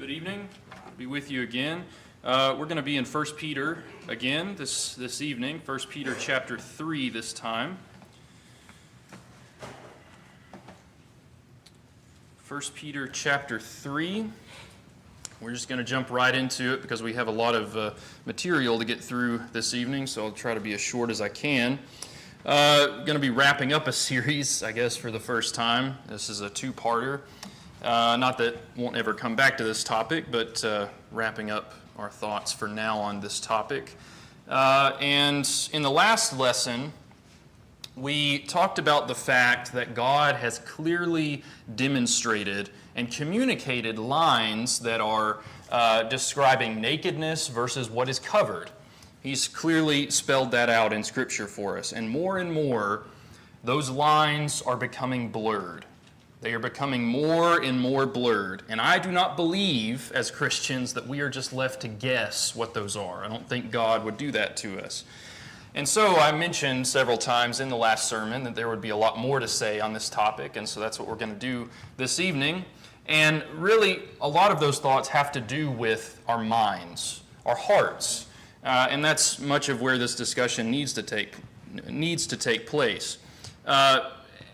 Good evening. I'll be with you again. We're going to be in 1 Peter again this evening. 1 Peter chapter 3 this time. 1 Peter chapter 3. We're just going to jump right into it because we have a lot of material to get through this evening, so I'll try to be as short as I can. Going to be wrapping up a series, I guess, for the first time. This is a two-parter. Not that won't ever come back to this topic, but wrapping up our thoughts for now on this topic. And in the last lesson, we talked about the fact that God has clearly demonstrated and communicated lines that are describing nakedness versus what is covered. He's clearly spelled that out in Scripture for us. And more, those lines are becoming blurred. They are becoming more and more blurred. And I do not believe, as Christians, that we are just left to guess what those are. I don't think God would do that to us. And so I mentioned several times in the last sermon that there would be a lot more to say on this topic, and so that's what we're going to do this evening. And really, a lot of those thoughts have to do with our minds, our hearts. And that's much of where this discussion needs to take place.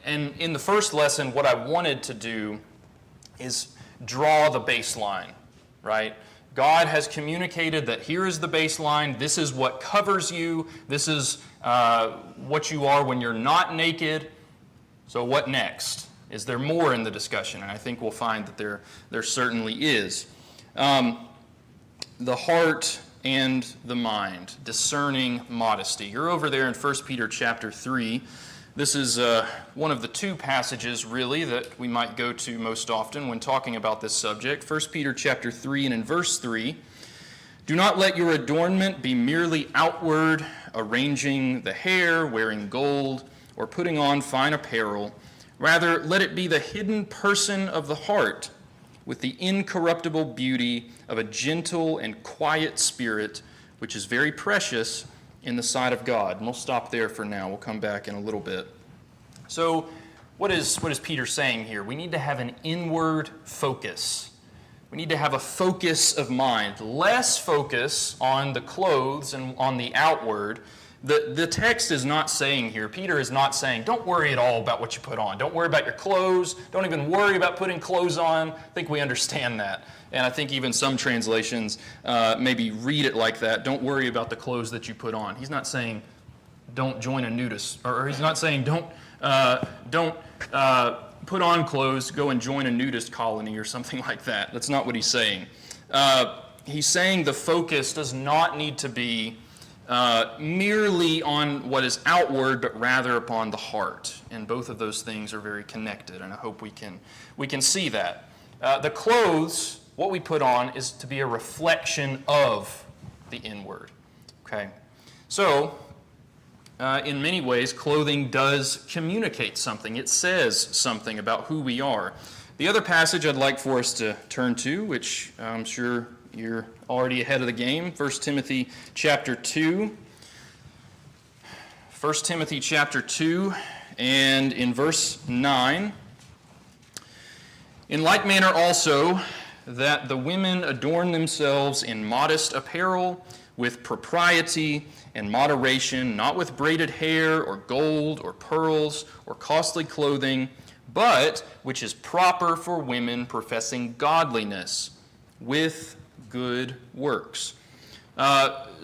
And in the first lesson, what I wanted to do is draw the baseline, right? God has communicated that here is the baseline, this is what covers you, this is what you are when you're not naked. So what next? Is there more in the discussion? And I think we'll find that there certainly is. The heart and the mind, discerning modesty. You're over there in 1 Peter chapter 3. This is one of the two passages, really, that we might go to most often when talking about this subject. 1 Peter chapter 3 and in verse 3, "Do not let your adornment be merely outward, arranging the hair, wearing gold, or putting on fine apparel. Rather, let it be the hidden person of the heart, with the incorruptible beauty of a gentle and quiet spirit, which is very precious in the sight of God." And we'll stop there for now. We'll come back in a little bit. So what is Peter saying here? We need to have an inward focus. We need to have a focus of mind. Less focus on the clothes and on the outward. The text is not saying here, Peter is not saying, don't worry at all about what you put on. Don't worry about your clothes. Don't even worry about putting clothes on. I think we understand that. And I think even some translations maybe read it like that. Don't worry about the clothes that you put on. He's not saying don't join a nudist. Or he's not saying don't put on clothes, go and join a nudist colony or something like that. That's not what he's saying. He's saying the focus does not need to be merely on what is outward, but rather upon the heart. And both of those things are very connected, and I hope we can see that. The clothes, what we put on, is to be a reflection of the inward. Okay, so in many ways, clothing does communicate something. It says something about who we are. The other passage I'd like for us to turn to, which I'm sure you're already ahead of the game, 1 Timothy chapter 2. 1 Timothy chapter 2, and in verse 9, "In like manner also, that the women adorn themselves in modest apparel, with propriety and moderation, not with braided hair, or gold, or pearls, or costly clothing, but which is proper for women professing godliness, with good works."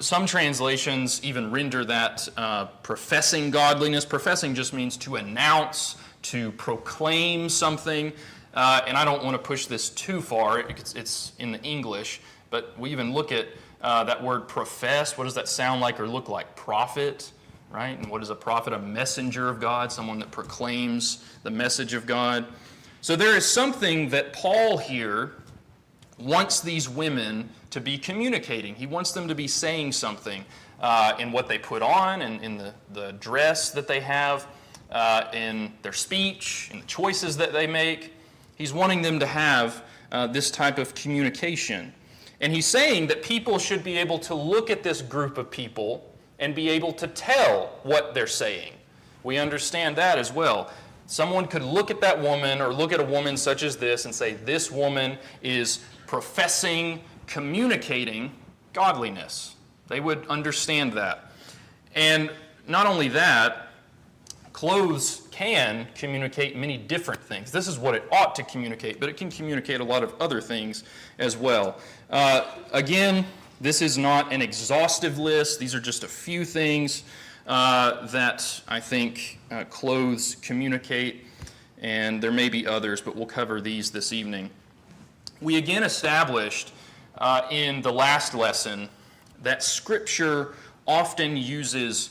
Some translations even render that professing godliness. Professing just means to announce, to proclaim something. And I don't want to push this too far. It's in the English. But we even look at that word profess. What does that sound like or look like? Prophet, right? And what is a prophet? A messenger of God, someone that proclaims the message of God. So there is something that Paul here wants these women to be communicating. He wants them to be saying something in what they put on, and in the dress that they have, in their speech, in the choices that they make. He's wanting them to have this type of communication. And he's saying that people should be able to look at this group of people and be able to tell what they're saying. We understand that as well. Someone could look at that woman or look at a woman such as this and say, this woman is professing, communicating godliness. They would understand that. And not only that, clothes can communicate many different things. This is what it ought to communicate, but it can communicate a lot of other things as well. Again, this is not an exhaustive list. These are just a few things that I think clothes communicate, and there may be others, but we'll cover these this evening. We again established in the last lesson that Scripture often uses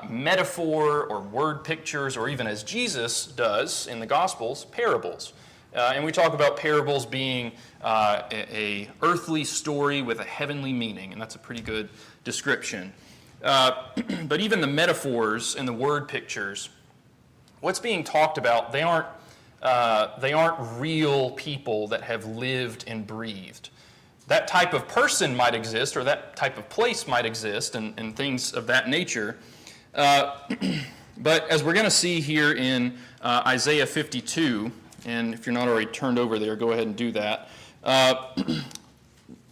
metaphor or word pictures, or even as Jesus does in the Gospels, parables. And we talk about parables being a earthly story with a heavenly meaning, and that's a pretty good description. But even the metaphors and the word pictures, what's being talked about, they aren't real people that have lived and breathed. That type of person might exist, or that type of place might exist, and things of that nature. But as we're going to see here in Isaiah 52, and if you're not already turned over there, go ahead and do that.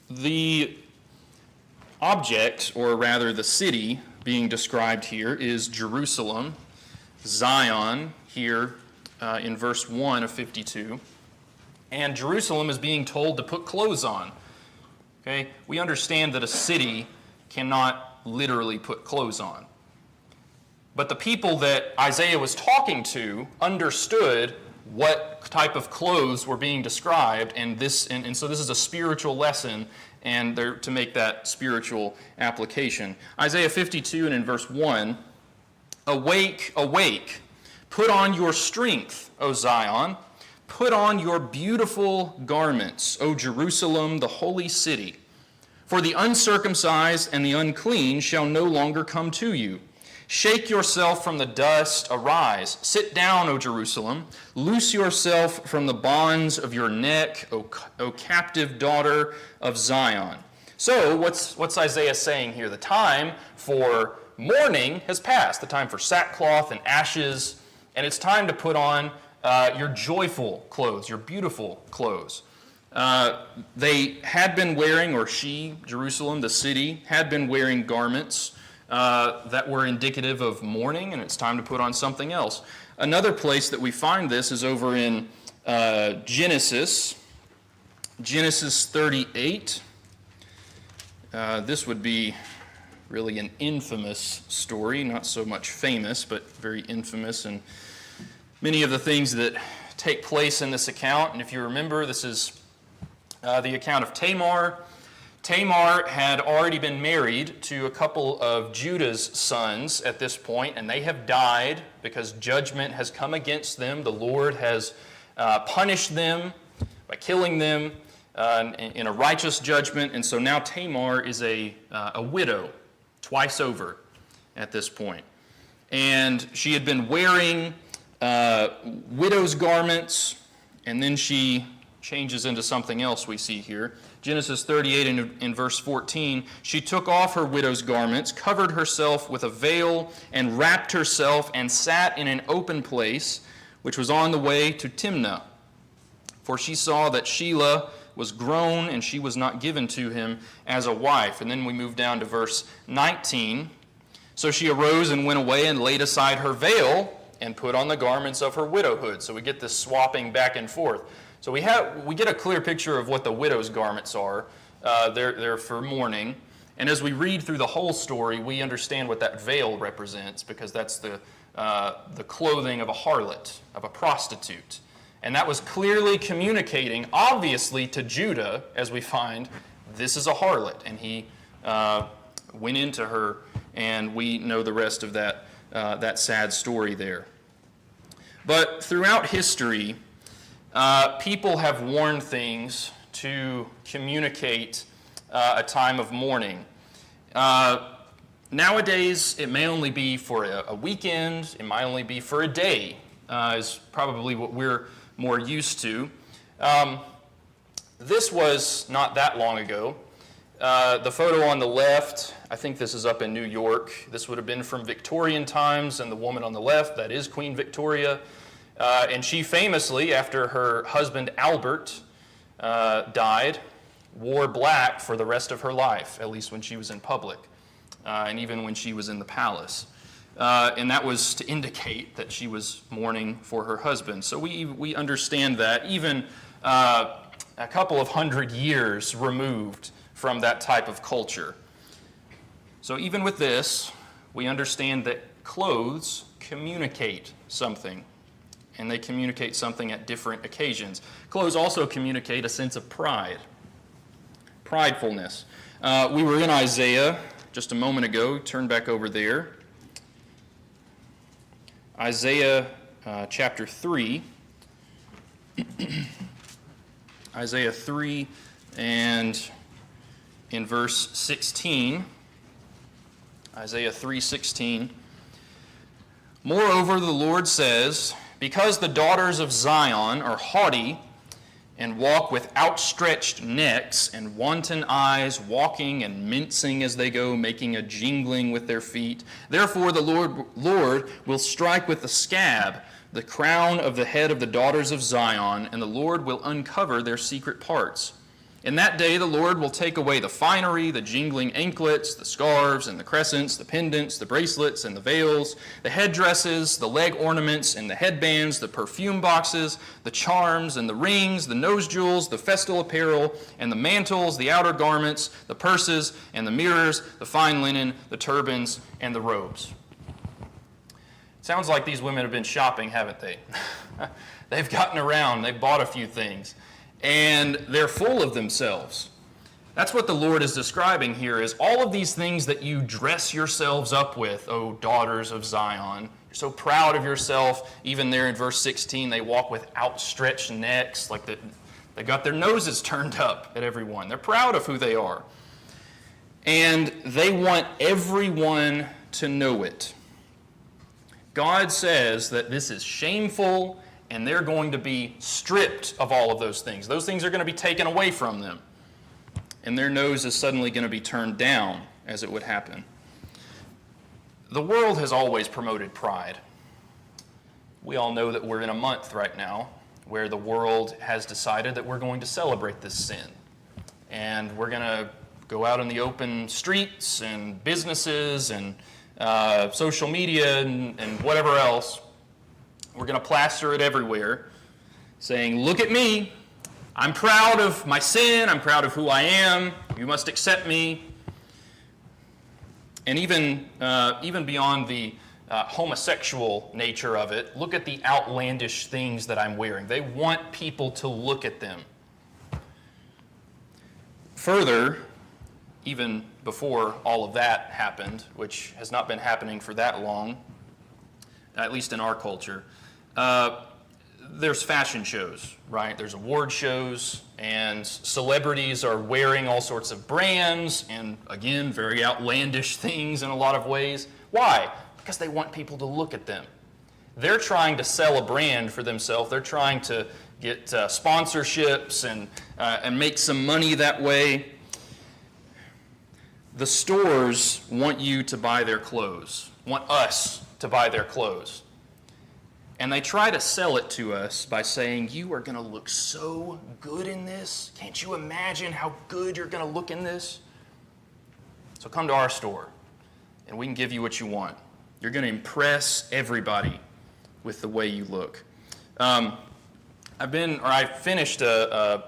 The object, or rather the city being described here, is Jerusalem, Zion, here in verse 1 of 52. And Jerusalem is being told to put clothes on. Okay? We understand that a city cannot literally put clothes on. But the people that Isaiah was talking to understood what type of clothes were being described, and so this is a spiritual lesson, and they're to make that spiritual application. Isaiah 52 and in verse 1, "Awake, awake, put on your strength, O Zion, put on your beautiful garments, O Jerusalem, the holy city. For the uncircumcised and the unclean shall no longer come to you. Shake yourself from the dust, arise. Sit down, O Jerusalem. Loose yourself from the bonds of your neck, O captive daughter of Zion." So what's Isaiah saying here? The time for mourning has passed, the time for sackcloth and ashes, and it's time to put on your joyful clothes, your beautiful clothes. They had been wearing, or she, Jerusalem, the city, had been wearing garments that were indicative of mourning, and it's time to put on something else. Another place that we find this is over in Genesis 38. This would be really an infamous story, not so much famous, but very infamous, and many of the things that take place in this account. And if you remember, this is the account of Tamar. Tamar had already been married to a couple of Judah's sons at this point, and they have died because judgment has come against them. The Lord has punished them by killing them in a righteous judgment, and so now Tamar is a widow twice over at this point. And she had been wearing widow's garments, and then she changes into something else we see here. Genesis 38 in verse 14, "She took off her widow's garments, covered herself with a veil, and wrapped herself, and sat in an open place, which was on the way to Timnah. For she saw that Shelah was grown, and she was not given to him as a wife." And then we move down to verse 19. "So she arose and went away and laid aside her veil and put on the garments of her widowhood." So we get this swapping back and forth. So we get a clear picture of what the widow's garments are. They're for mourning. And as we read through the whole story, we understand what that veil represents, because that's the clothing of a harlot, of a prostitute. And that was clearly communicating, obviously, to Judah, as we find, this is a harlot. And he went into her, and we know the rest of that sad story there. But throughout history, people have worn things to communicate a time of mourning. Nowadays, it may only be for a weekend, it might only be for a day, is probably what we're more used to. This was not that long ago. The photo on the left, I think this is up in New York. This would have been from Victorian times, and the woman on the left, that is Queen Victoria. And she famously, after her husband Albert died, wore black for the rest of her life, at least when she was in public, and even when she was in the palace. And that was to indicate that she was mourning for her husband. So we understand that even a couple of hundred years removed from that type of culture. So even with this, we understand that clothes communicate something, and they communicate something at different occasions. Clothes also communicate a sense of pride, pridefulness. We were in Isaiah just a moment ago. Turn back over there. Isaiah chapter 3. Isaiah 3 and in verse 16. Isaiah 3:16. Moreover, the Lord says, because the daughters of Zion are haughty and walk with outstretched necks and wanton eyes, walking and mincing as they go, making a jingling with their feet. Therefore the Lord will strike with the scab the crown of the head of the daughters of Zion, and the Lord will uncover their secret parts. In that day the Lord will take away the finery, the jingling anklets, the scarves and the crescents, the pendants, the bracelets and the veils, the headdresses, the leg ornaments and the headbands, the perfume boxes, the charms and the rings, the nose jewels, the festal apparel, and the mantles, the outer garments, the purses and the mirrors, the fine linen, the turbans, and the robes. Sounds like these women have been shopping, haven't they? They've gotten around, they've bought a few things. And they're full of themselves. That's what the Lord is describing here, is all of these things that you dress yourselves up with, O daughters of Zion. You're so proud of yourself. Even there in verse 16, they walk with outstretched necks, like they got their noses turned up at everyone. They're proud of who they are. And they want everyone to know it. God says that this is shameful, and they're going to be stripped of all of those things. Those things are going to be taken away from them. And their nose is suddenly going to be turned down, as it would happen. The world has always promoted pride. We all know that we're in a month right now where the world has decided that we're going to celebrate this sin. And we're going to go out in the open streets and businesses and social media and whatever else. We're going to plaster it everywhere, saying, look at me. I'm proud of my sin. I'm proud of who I am. You must accept me. And even beyond the homosexual nature of it, look at the outlandish things that I'm wearing. They want people to look at them. Further, even before all of that happened, which has not been happening for that long, at least in our culture, there's fashion shows, right? There's award shows, and celebrities are wearing all sorts of brands, and again, very outlandish things in a lot of ways. Why? Because they want people to look at them. They're trying to sell a brand for themselves. They're trying to get sponsorships and make some money that way. The stores want you to buy their clothes, want us to buy their clothes. And they try to sell it to us by saying, you are going to look so good in this. Can't you imagine how good you're going to look in this? So come to our store, and we can give you what you want. You're going to impress everybody with the way you look. I finished a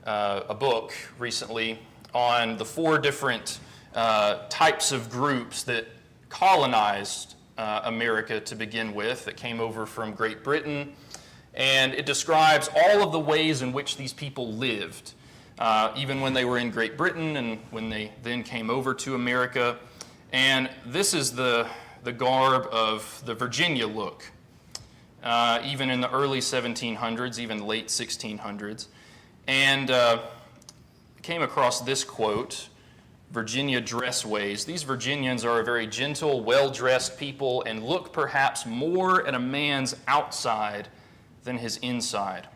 book recently on the 4 different types of groups that colonized America to begin with, that came over from Great Britain, and it describes all of the ways in which these people lived, even when they were in Great Britain and when they then came over to America. And this is the garb of the Virginia look, even in the early 1700s, even late 1600s. And came across this quote, Virginia dressways. These Virginians are a very gentle, well-dressed people and look perhaps more at a man's outside than his inside.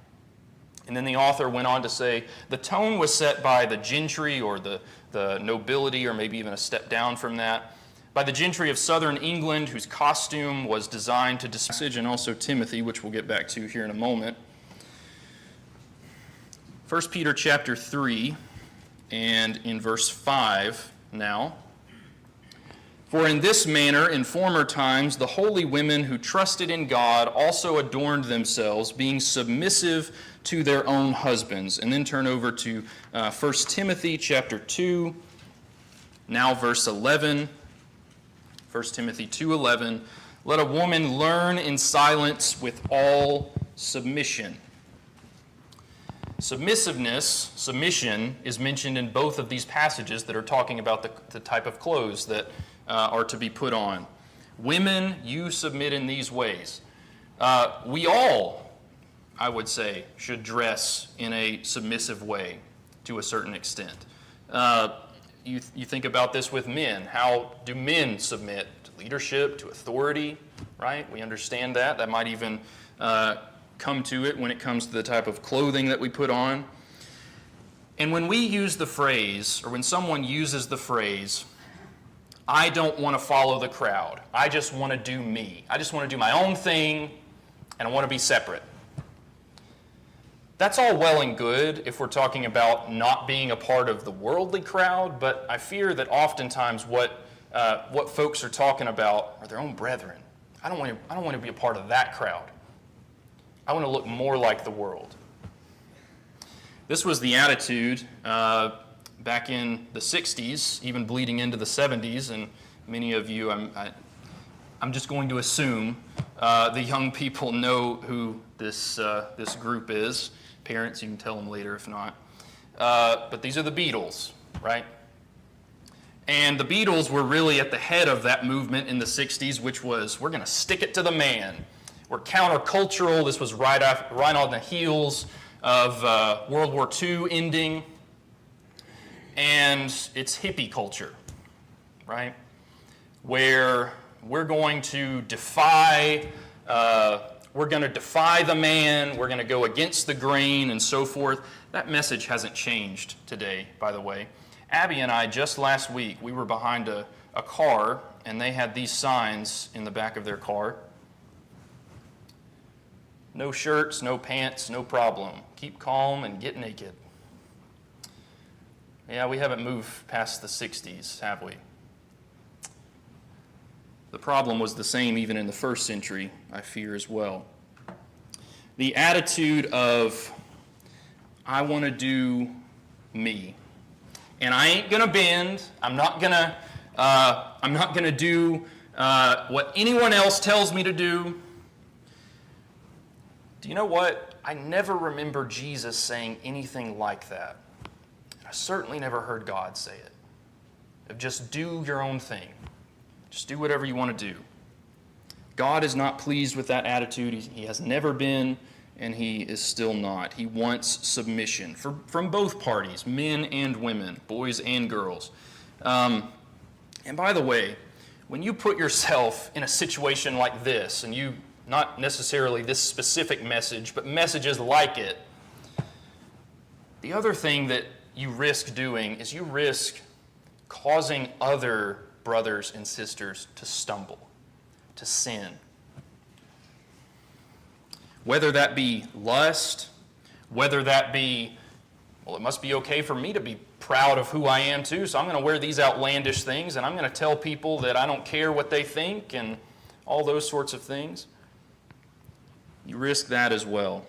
And then the author went on to say, the tone was set by the gentry or the nobility, or maybe even a step down from that, by the gentry of southern England, whose costume was designed to disparage, and also Timothy, which we'll get back to here in a moment. 1 Peter chapter 3, and in verse 5 now. For in this manner, in former times, the holy women who trusted in God also adorned themselves, being submissive to their own husbands. And then turn over to 1 Timothy chapter 2, now verse 11. 1 Timothy 2:11, let a woman learn in silence with all submission. Submissiveness, submission, is mentioned in both of these passages that are talking about the type of clothes that are to be put on. Women, you submit in these ways. We all, I would say, should dress in a submissive way to a certain extent. You think about this with men. How do men submit to leadership, to authority, right? We understand that. That might even come to it when it comes to the type of clothing that we put on. And when we use the phrase, or when someone uses the phrase, I don't want to follow the crowd. I just want to do me. I just want to do my own thing, and I want to be separate. That's all well and good if we're talking about not being a part of the worldly crowd, but I fear that oftentimes what folks are talking about are their own brethren. I don't want to be a part of that crowd. I want to look more like the world. This was the attitude back in the 60s, even bleeding into the 70s, and many of you, I'm just going to assume the young people know who this group is. Parents, you can tell them later if not. But these are the Beatles, right? And the Beatles were really at the head of that movement in the 60s, which was, we're going to stick it to the man. We're countercultural. This was right on the heels of World War II ending. And it's hippie culture, right? Where we're going to defy the man, we're going to go against the grain, and so forth. That message hasn't changed today, by the way. Abby and I, just last week, we were behind a car, and they had these signs in the back of their car. No shirts, no pants, no problem. Keep calm and get naked. Yeah, we haven't moved past the 60s, have we? The problem was the same even in the first century, I fear, as well. The attitude of, I want to do me. And I ain't going to bend. I'm not going to do what anyone else tells me to do. Do you know what? I never remember Jesus saying anything like that. I certainly never heard God say it. Of just do your own thing. Just do whatever you want to do. God is not pleased with that attitude. He has never been, and he is still not. He wants submission from both parties, men and women, boys and girls. And by the way, when you put yourself in a situation like this, and you, not necessarily this specific message, but messages like it, the other thing that you risk doing is you risk causing other brothers and sisters to stumble, to sin. Whether that be lust, whether that be, well, it must be okay for me to be proud of who I am too, so I'm going to wear these outlandish things, and I'm going to tell people that I don't care what they think, and all those sorts of things. You risk that as well.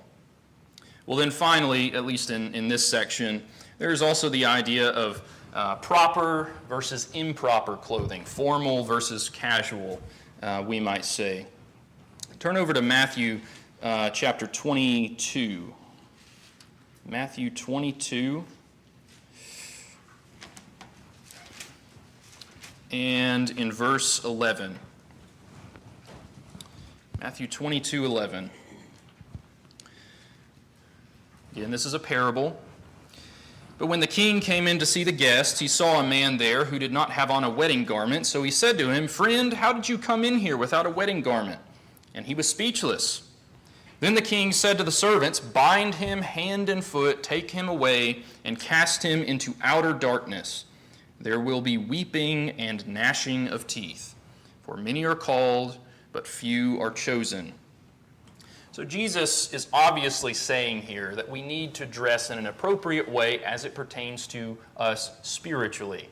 Well, then finally, at least in this section, there's also the idea of proper versus improper clothing, formal versus casual, we might say. Turn over to Matthew chapter 22. Matthew 22. And in verse 11. Matthew 22:11. Again, this is a parable. But when the king came in to see the guests, he saw a man there who did not have on a wedding garment. So he said to him, "Friend, how did you come in here without a wedding garment?" And he was speechless. Then the king said to the servants, "Bind him hand and foot, take him away, and cast him into outer darkness. there will be weeping and gnashing of teeth. For many are called, but few are chosen." So Jesus is obviously saying here that we need to dress in an appropriate way as it pertains to us spiritually,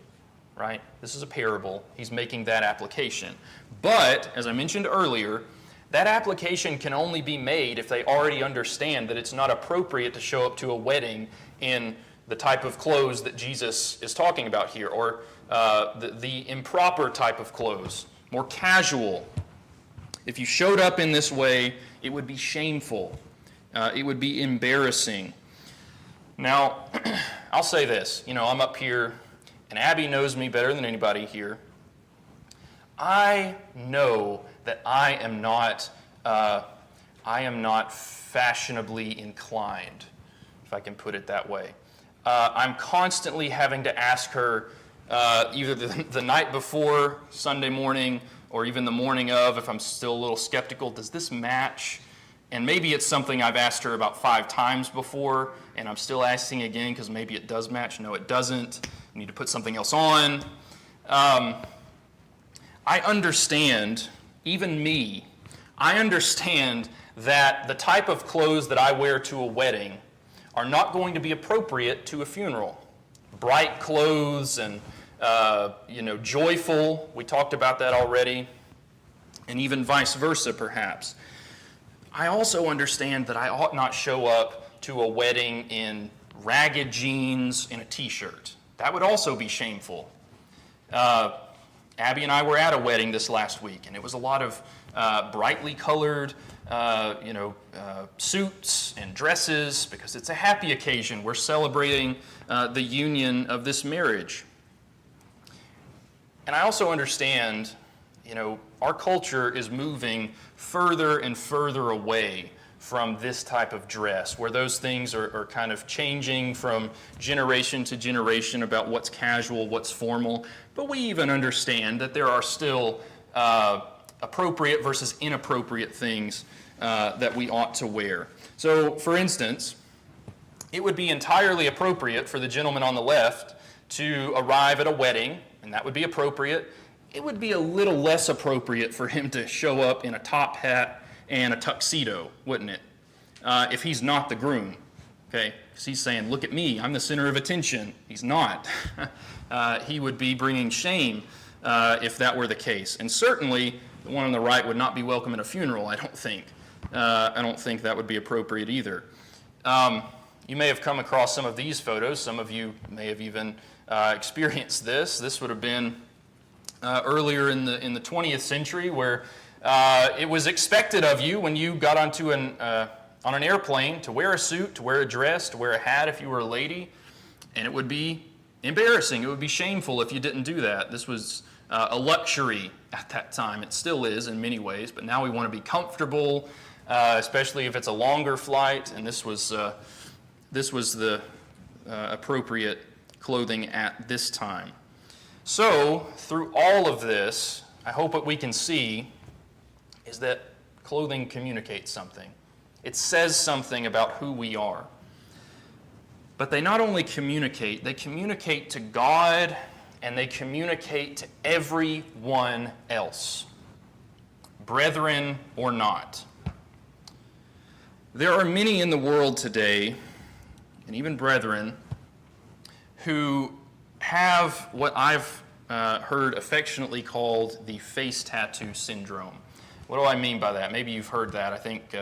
right? This is a parable. He's making that application. But, as I mentioned earlier, that application can only be made if they already understand that it's not appropriate to show up to a wedding in the type of clothes that Jesus is talking about here, or the improper type of clothes, more casual. If you showed up in this way, it would be shameful. It would be embarrassing. Now, I'll say this. I'm up here, and Abby knows me better than anybody here. I know that I am not fashionably inclined, if I can put it that way. I'm constantly having to ask her either the night before Sunday morning or even the morning of, if I'm still a little skeptical, does this match? And maybe it's something I've asked her about 5 times before, and I'm still asking again because maybe it does match. No, it doesn't. I need to put something else on. I understand, even me, I understand that the type of clothes that I wear to a wedding are not going to be appropriate to a funeral. Bright clothes and joyful. We talked about that already. And even vice versa, perhaps. I also understand that I ought not show up to a wedding in ragged jeans and a t-shirt. That would also be shameful. Abby and I were at a wedding this last week, and it was a lot of brightly colored suits and dresses, because it's a happy occasion. We're celebrating the union of this marriage. And I also understand, our culture is moving further and further away from this type of dress, where those things are kind of changing from generation to generation about what's casual, what's formal. But we even understand that there are still appropriate versus inappropriate things that we ought to wear. So, for instance, it would be entirely appropriate for the gentleman on the left to arrive at a wedding, and that would be appropriate. It would be a little less appropriate for him to show up in a top hat and a tuxedo, wouldn't it? If he's not the groom, okay? Because he's saying, look at me, I'm the center of attention. He's not. He would be bringing shame if that were the case. And certainly, the one on the right would not be welcome at a funeral, I don't think. I don't think that would be appropriate either. You may have come across some of these photos. Some of you may have even experienced this. This would have been earlier in the 20th century, where it was expected of you when you got onto on an airplane to wear a suit, to wear a dress, to wear a hat if you were a lady, and it would be embarrassing. It would be shameful if you didn't do that. This was a luxury at that time. It still is in many ways, but now we want to be comfortable, especially if it's a longer flight, and this was the appropriate clothing at this time. So, through all of this, I hope what we can see is that clothing communicates something. It says something about who we are. But they not only communicate, they communicate to God, and they communicate to everyone else, brethren or not. There are many in the world today, and even brethren, who have what I've heard affectionately called the face tattoo syndrome. What do I mean by that? Maybe you've heard that. I think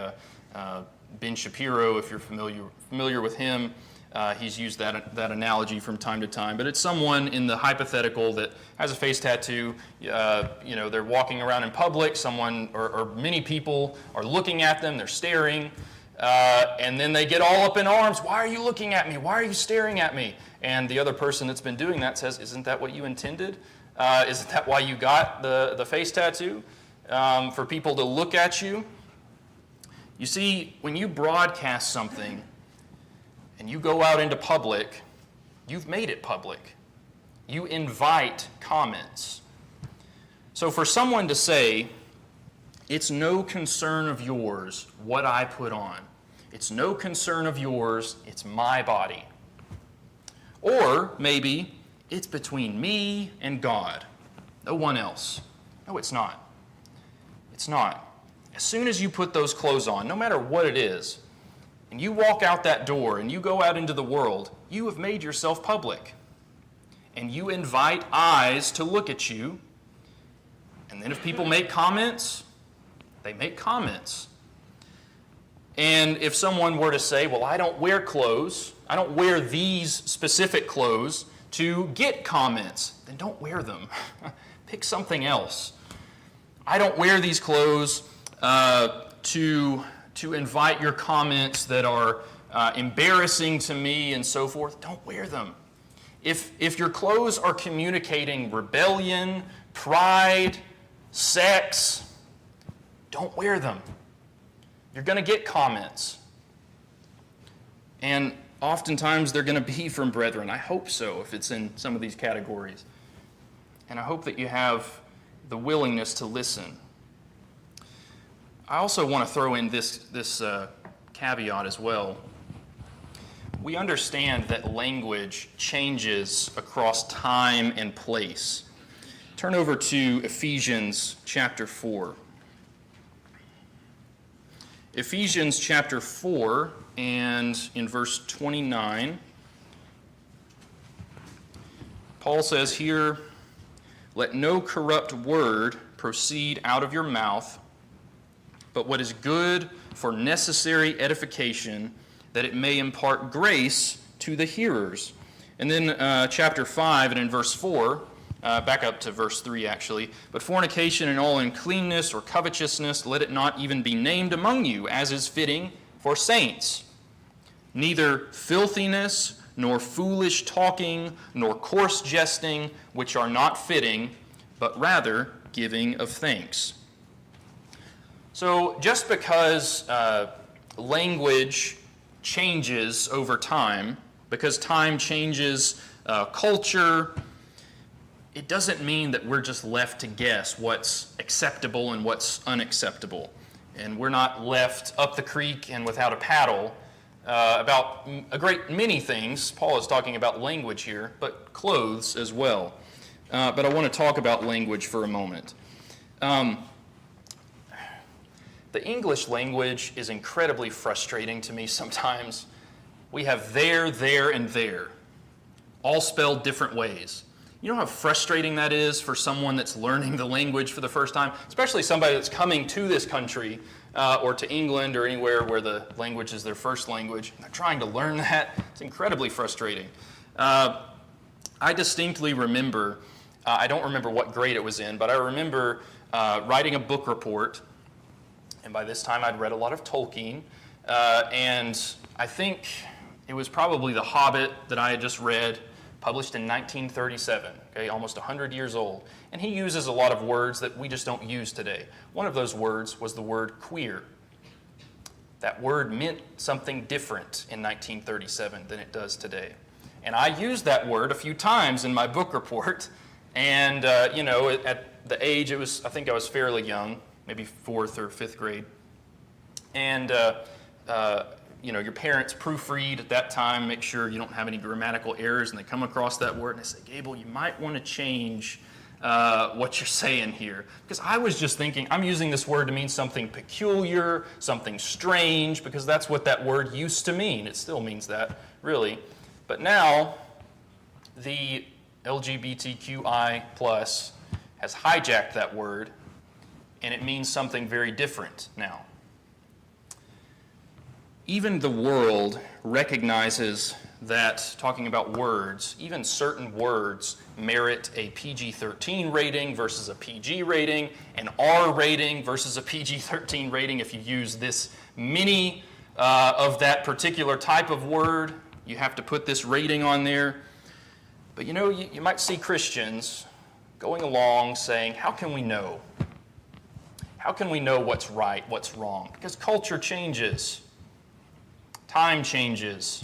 Ben Shapiro, if you're familiar with him, he's used that analogy from time to time. But it's someone in the hypothetical that has a face tattoo. They're walking around in public. Someone or many people are looking at them. They're staring. And then they get all up in arms. Why are you looking at me? Why are you staring at me? And the other person that's been doing that says, isn't that what you intended? Isn't that why you got the face tattoo? For people to look at you? You see, when you broadcast something and you go out into public, you've made it public. You invite comments. So for someone to say, it's no concern of yours what I put on. It's no concern of yours, it's my body. Or maybe It's between me and God. No one else. No, it's not. It's not. As soon as you put those clothes on, no matter what it is, and you walk out that door and you go out into the world, you have made yourself public. And you invite eyes to look at you. And then if people make comments, they make comments. And if someone were to say, well, I don't wear clothes, I don't wear these specific clothes to get comments, then don't wear them. Pick something else. I don't wear these clothes to invite your comments that are embarrassing to me and so forth. Don't wear them. If your clothes are communicating rebellion, pride, sex, don't wear them. You're going to get comments. And oftentimes they're going to be from brethren. I hope so, if it's in some of these categories. And I hope that you have the willingness to listen. I also want to throw in this caveat as well. We understand that language changes across time and place. Turn over to Ephesians chapter 4. Ephesians chapter 4 and in verse 29, Paul says here, "Let no corrupt word proceed out of your mouth, but what is good for necessary edification, that it may impart grace to the hearers." And then chapter 5 and in verse 4, back up to verse 3 actually, "But fornication and all uncleanness or covetousness, let it not even be named among you, as is fitting for saints. Neither filthiness, nor foolish talking, nor coarse jesting, which are not fitting, but rather giving of thanks." So just because language changes over time, because time changes culture, it doesn't mean that we're just left to guess what's acceptable and what's unacceptable. And we're not left up the creek and without a paddle about a great many things. Paul is talking about language here, but clothes as well. But I want to talk about language for a moment. The English language is incredibly frustrating to me sometimes. We have there, and there, all spelled different ways. You know how frustrating that is for someone that's learning the language for the first time, especially somebody that's coming to this country or to England or anywhere where the language is their first language. They're trying to learn that. It's incredibly frustrating. I distinctly remember, I don't remember what grade it was in, but I remember writing a book report, and by this time I'd read a lot of Tolkien, and I think it was probably The Hobbit that I had just read, published in 1937, okay, almost 100 years old. And he uses a lot of words that we just don't use today. One of those words was the word queer. That word meant something different in 1937 than it does today. And I used that word a few times in my book report, and at the age, I think I was fairly young, maybe 4th or 5th grade. And your parents proofread at that time, make sure you don't have any grammatical errors, and they come across that word and they say, "Gabel, you might want to change what you're saying here." Because I was just thinking, I'm using this word to mean something peculiar, something strange, because that's what that word used to mean. It still means that, really. But now, the LGBTQI+ has hijacked that word, and it means something very different now. Even the world recognizes that, talking about words, even certain words merit a PG-13 rating versus a PG rating, an R rating versus a PG-13 rating. If you use this many of that particular type of word, you have to put this rating on there. But you might see Christians going along saying, how can we know? How can we know what's right, what's wrong? Because culture changes. Time changes.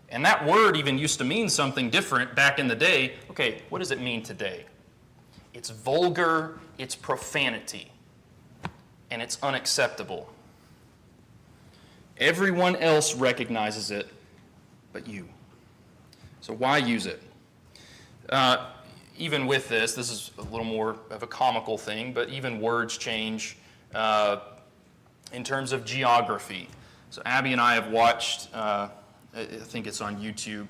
And that word even used to mean something different back in the day. Okay, what does it mean today? It's vulgar, it's profanity, and it's unacceptable. Everyone else recognizes it, but you. So why use it? Even with this is a little more of a comical thing, but even words change in terms of geography. So Abby and I have watched, I think it's on YouTube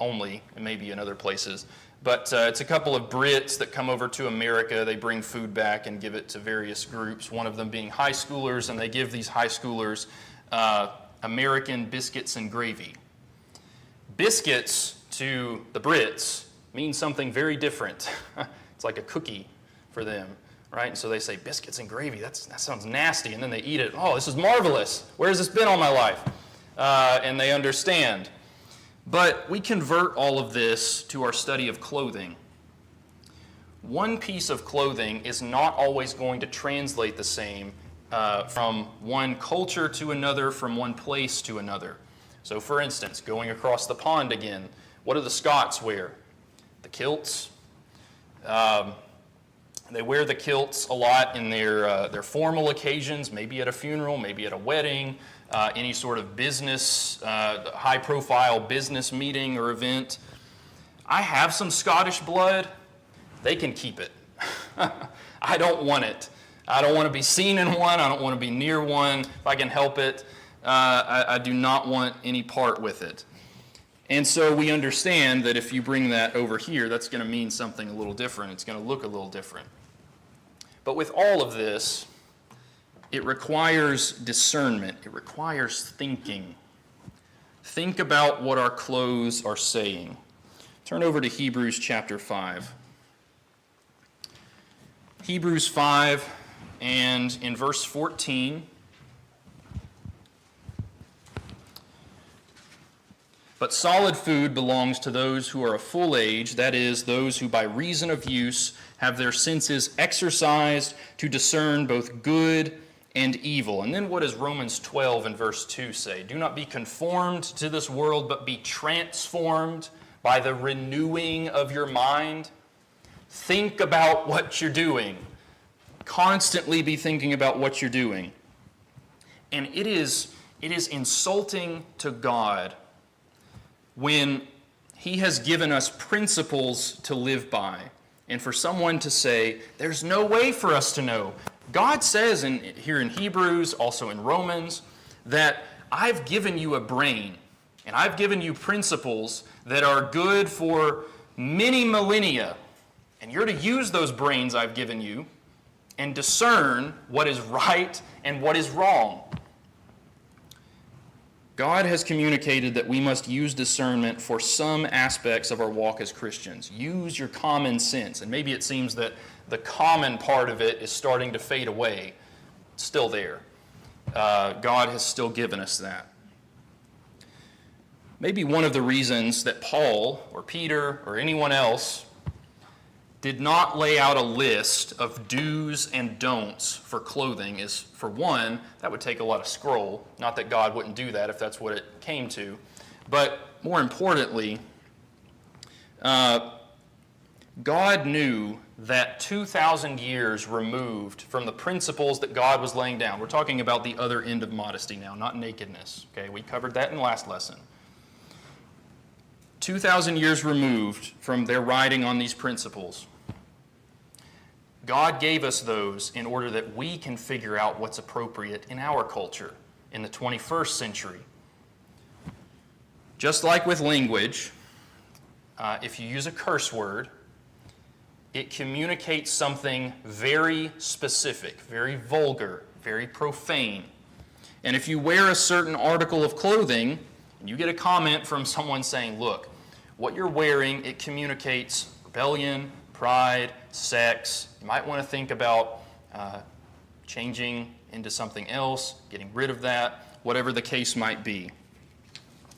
only, and maybe in other places, but it's a couple of Brits that come over to America. They bring food back and give it to various groups, one of them being high schoolers, and they give these high schoolers American biscuits and gravy. Biscuits to the Brits means something very different. It's like a cookie for them, right? And so they say, biscuits and gravy, that sounds nasty. And then they eat it. Oh, this is marvelous. Where has this been all my life? And they understand. But we convert all of this to our study of clothing. One piece of clothing is not always going to translate the same from one culture to another, from one place to another. So for instance, going across the pond again, what do the Scots wear? The kilts. They wear the kilts a lot in their formal occasions, maybe at a funeral, maybe at a wedding, any sort of business, high-profile business meeting or event. I have some Scottish blood. They can keep it. I don't want it. I don't want to be seen in one. I don't want to be near one. If I can help it, I do not want any part with it. And so we understand that if you bring that over here, that's going to mean something a little different. It's going to look a little different. But with all of this, it requires discernment. It requires thinking. Think about what our clothes are saying. Turn over to Hebrews chapter 5. Hebrews 5, and in verse 14, but solid food belongs to those who are of full age, that is, those who by reason of use have their senses exercised to discern both good and evil. And then what does Romans 12 and verse 2 say? Do not be conformed to this world, but be transformed by the renewing of your mind. Think about what you're doing. Constantly be thinking about what you're doing. And it is insulting to God when He has given us principles to live by, and for someone to say, there's no way for us to know. God says here in Hebrews, also in Romans, that I've given you a brain, and I've given you principles that are good for many millennia, and you're to use those brains I've given you and discern what is right and what is wrong. God has communicated that we must use discernment for some aspects of our walk as Christians. Use your common sense. And maybe it seems that the common part of it is starting to fade away. It's still there. God has still given us that. Maybe one of the reasons that Paul or Peter or anyone else did not lay out a list of do's and don'ts for clothing is, for one, that would take a lot of scroll. Not that God wouldn't do that if that's what it came to. But more importantly, God knew that 2,000 years removed from the principles that God was laying down. We're talking about the other end of modesty now, not nakedness. Okay, we covered that in the last lesson. 2,000 years removed from their writing on these principles, God gave us those in order that we can figure out what's appropriate in our culture in the 21st century. Just like with language, if you use a curse word, it communicates something very specific, very vulgar, very profane. And if you wear a certain article of clothing, and you get a comment from someone saying, look, what you're wearing, it communicates rebellion, pride, sex. You might want to think about changing into something else, getting rid of that, whatever the case might be.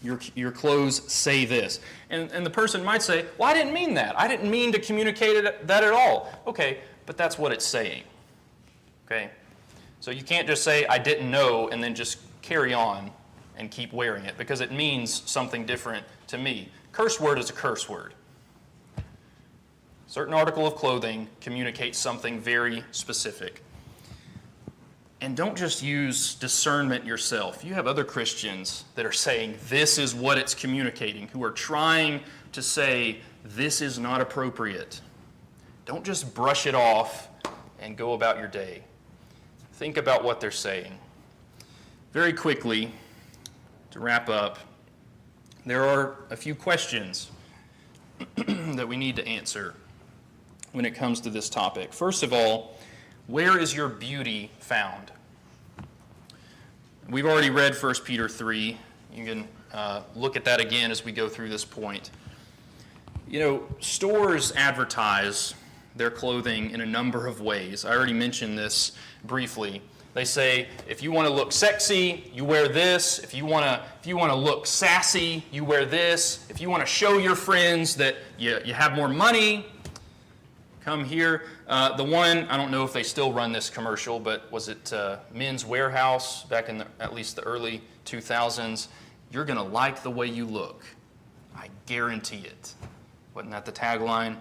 Your clothes say this. And the person might say, well, I didn't mean that. I didn't mean to communicate that at all. Okay, but that's what it's saying. Okay? So you can't just say, I didn't know, and then just carry on and keep wearing it, because it means something different to me. Curse word is a curse word. Certain article of clothing communicates something very specific. And don't just use discernment yourself. You have other Christians that are saying this is what it's communicating, who are trying to say this is not appropriate. Don't just brush it off and go about your day. Think about what they're saying. Very quickly, to wrap up, there are a few questions that we need to answer when it comes to this topic. First of all, where is your beauty found? We've already read 1 Peter 3. You can look at that again as we go through this point. You know, stores advertise their clothing in a number of ways. I already mentioned this briefly. They say, if you want to look sexy, you wear this. If you want to look sassy, you wear this. If you want to show your friends that you have more money, come here. The one, I don't know if they still run this commercial, but was it Men's Warehouse back in at least the early 2000s? You're going to like the way you look. I guarantee it. Wasn't that the tagline?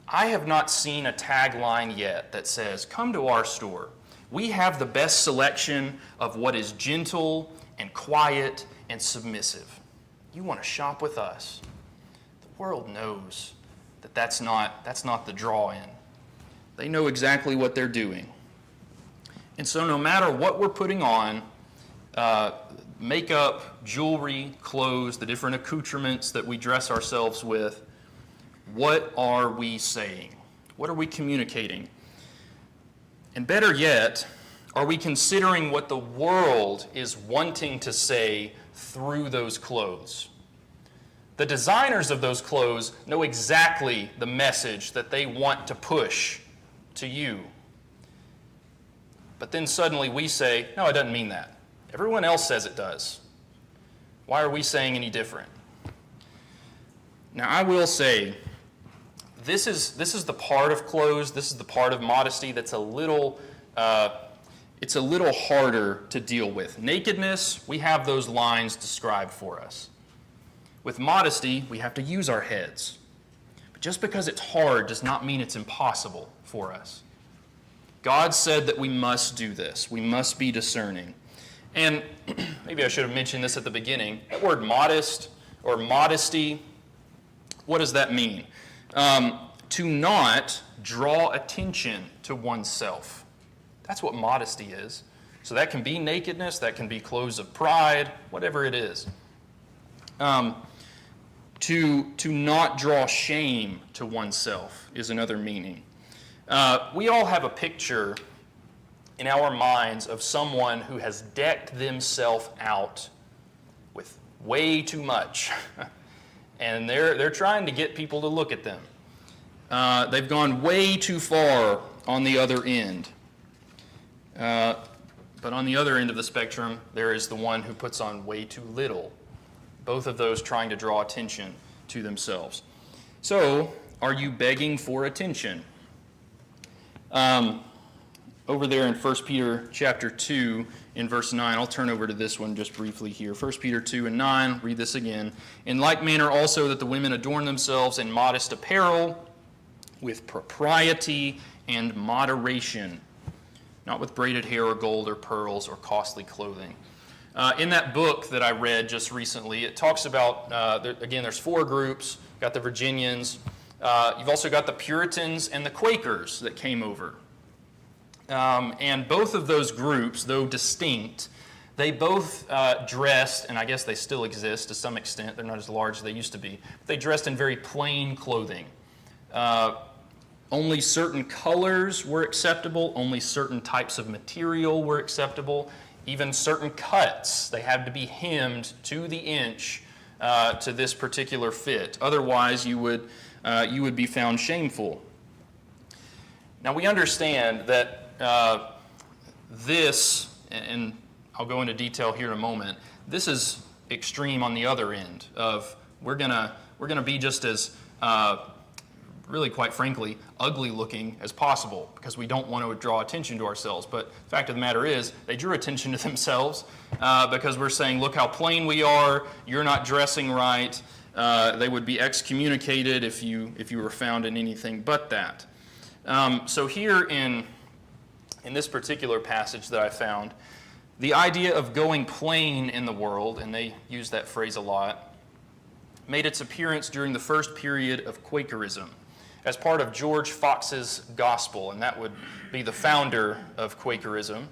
I have not seen a tagline yet that says, come to our store. We have the best selection of what is gentle and quiet and submissive. You want to shop with us. The world knows that that's not the draw-in. They know exactly what they're doing. And so no matter what we're putting on, makeup, jewelry, clothes, the different accoutrements that we dress ourselves with, what are we saying? What are we communicating? And better yet, are we considering what the world is wanting to say through those clothes? The designers of those clothes know exactly the message that they want to push to you. But then suddenly we say, no, it doesn't mean that. Everyone else says it does. Why are we saying any different? Now, I will say, this is the part of clothes, this is the part of modesty that's a little harder to deal with. Nakedness, we have those lines described for us. With modesty, we have to use our heads. But just because it's hard does not mean it's impossible for us. God said that we must do this. We must be discerning. And maybe I should have mentioned this at the beginning. That word modest or modesty, what does that mean? To not draw attention to oneself. That's what modesty is. So that can be nakedness, that can be clothes of pride, whatever it is. To not draw shame to oneself is another meaning. We all have a picture in our minds of someone who has decked themselves out with way too much. And they're trying to get people to look at them. They've gone way too far on the other end. But on the other end of the spectrum, there is the one who puts on way too little. Both of those trying to draw attention to themselves. So, are you begging for attention? Over there in 1 Peter chapter 2, in verse 9, I'll turn over to this one just briefly here. 1 Peter 2 and 9, read this again. In like manner also that the women adorn themselves in modest apparel, with propriety and moderation, not with braided hair or gold or pearls or costly clothing. In that book that I read just recently, it talks about, again, there's 4 groups. You've got the Virginians. You've also got the Puritans and the Quakers that came over. And both of those groups, though distinct, they both dressed, and I guess they still exist to some extent. They're not as large as they used to be. They dressed in very plain clothing. Only certain colors were acceptable. Only certain types of material were acceptable. Even certain cuts, they had to be hemmed to the inch to this particular fit. Otherwise, you would be found shameful. Now, we understand that this, and I'll go into detail here in a moment, this is extreme on the other end of we're gonna be just as really, quite frankly, ugly looking as possible because we don't want to draw attention to ourselves. But the fact of the matter is, they drew attention to themselves because we're saying, look how plain we are, you're not dressing right. They would be excommunicated if you were found in anything but that. So here in in this particular passage that I found, the idea of going plain in the world, and they use that phrase a lot, made its appearance during the first period of Quakerism as part of George Fox's gospel, and that would be the founder of Quakerism.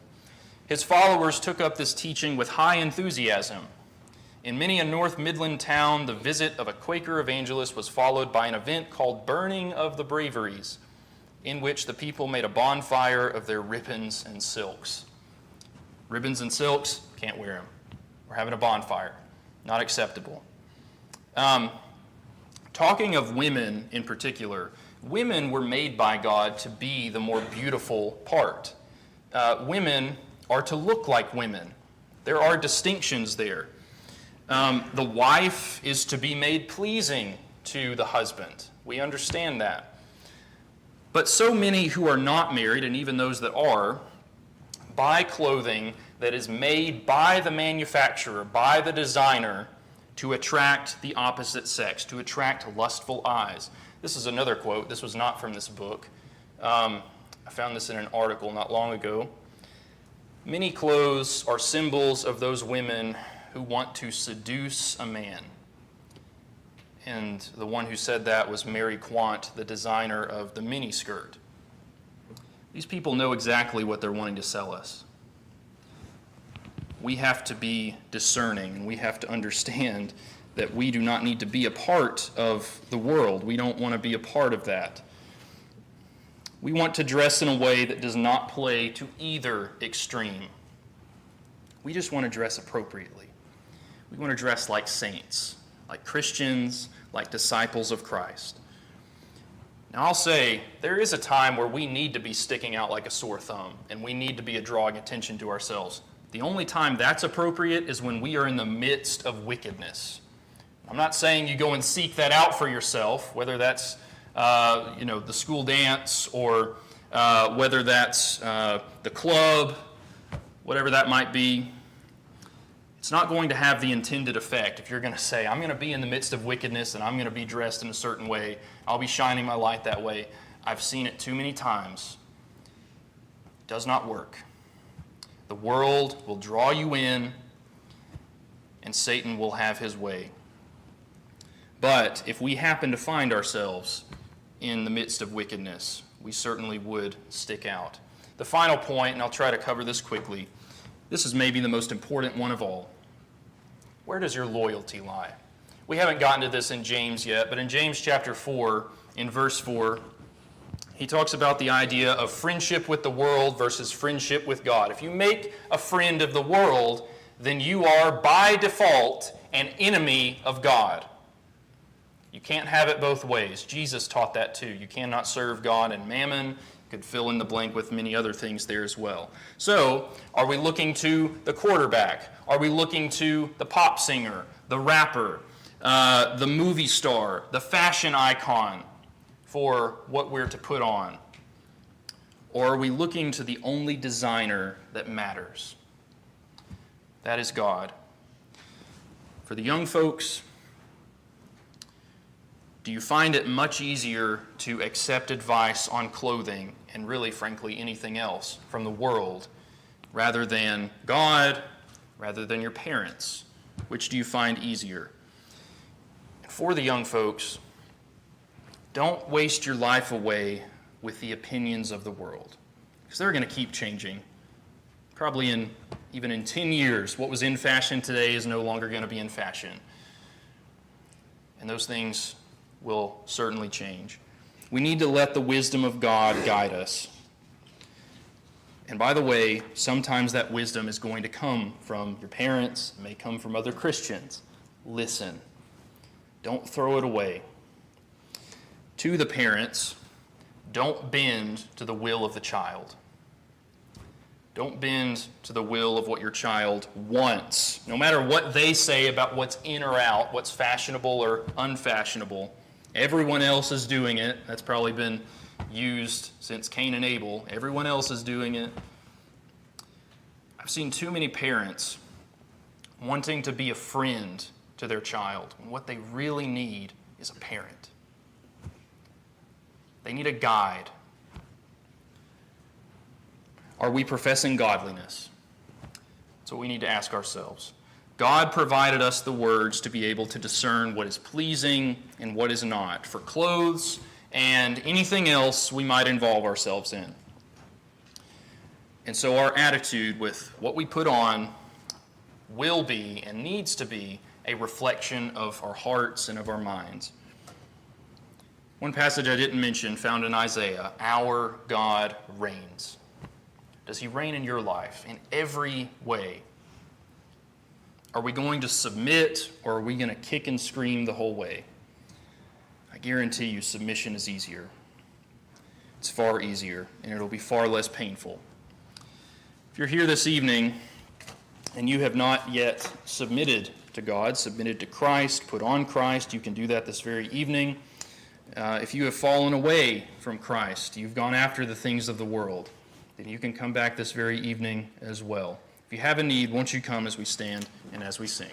His followers took up this teaching with high enthusiasm. In many a North Midland town, the visit of a Quaker evangelist was followed by an event called Burning of the Braveries, in which the people made a bonfire of their ribbons and silks. Ribbons and silks, can't wear them. We're having a bonfire. Not acceptable. Talking of women in particular, women were made by God to be the more beautiful part. Women are to look like women. There are distinctions there. The wife is to be made pleasing to the husband. We understand that. But so many who are not married, and even those that are, buy clothing that is made by the manufacturer, by the designer, to attract the opposite sex, to attract lustful eyes. This is another quote. This was not from this book. I found this in an article not long ago. Many clothes are symbols of those women who want to seduce a man. And the one who said that was Mary Quant, the designer of the miniskirt. These people know exactly what they're wanting to sell us. We have to be discerning, and we have to understand that we do not need to be a part of the world. We don't want to be a part of that. We want to dress in a way that does not play to either extreme. We just want to dress appropriately. We want to dress like saints, like Christians, like disciples of Christ. Now, I'll say there is a time where we need to be sticking out like a sore thumb, and we need to be drawing attention to ourselves. The only time that's appropriate is when we are in the midst of wickedness. I'm not saying you go and seek that out for yourself, whether that's the school dance or whether that's the club, whatever that might be. It's not going to have the intended effect. If you're going to say, I'm going to be in the midst of wickedness and I'm going to be dressed in a certain way, I'll be shining my light that way. I've seen it too many times. It does not work. The world will draw you in, and Satan will have his way. But if we happen to find ourselves in the midst of wickedness, we certainly would stick out. The final point, and I'll try to cover this quickly, this is maybe the most important one of all. Where does your loyalty lie? We haven't gotten to this in James yet, but in James chapter 4, in verse 4, he talks about the idea of friendship with the world versus friendship with God. If you make a friend of the world, then you are by default an enemy of God. You can't have it both ways. Jesus taught that too. You cannot serve God and mammon. You could fill in the blank with many other things there as well. So, are we looking to the quarterback? Are we looking to the pop singer, the rapper, the movie star, the fashion icon for what we're to put on? Or are we looking to the only designer that matters? That is God. For the young folks, do you find it much easier to accept advice on clothing and really, frankly, anything else from the world rather than God, rather than your parents? Which do you find easier? For the young folks, don't waste your life away with the opinions of the world, because they're going to keep changing. Probably even in 10 years, what was in fashion today is no longer going to be in fashion. And those things will certainly change. We need to let the wisdom of God guide us. And by the way, sometimes that wisdom is going to come from your parents, it may come from other Christians. Listen. Don't throw it away. To the parents, don't bend to the will of the child. Don't bend to the will of what your child wants. No matter what they say about what's in or out, what's fashionable or unfashionable, everyone else is doing it. That's probably been used since Cain and Abel. Everyone else is doing it. I've seen too many parents wanting to be a friend to their child when what they really need is a parent. They need a guide. Are we professing godliness? That's what we need to ask ourselves. God provided us the words to be able to discern what is pleasing and what is not for clothes and anything else we might involve ourselves in. And so our attitude with what we put on will be and needs to be a reflection of our hearts and of our minds. One passage I didn't mention, found in Isaiah, our God reigns. Does he reign in your life in every way? Are we going to submit, or are we going to kick and scream the whole way? I guarantee you submission is easier. It's far easier, and it'll be far less painful. If you're here this evening and you have not yet submitted to God, submitted to Christ, put on Christ, you can do that this very evening. If you have fallen away from Christ, you've gone after the things of the world, then you can come back this very evening as well. If you have a need, won't you come as we stand and as we sing?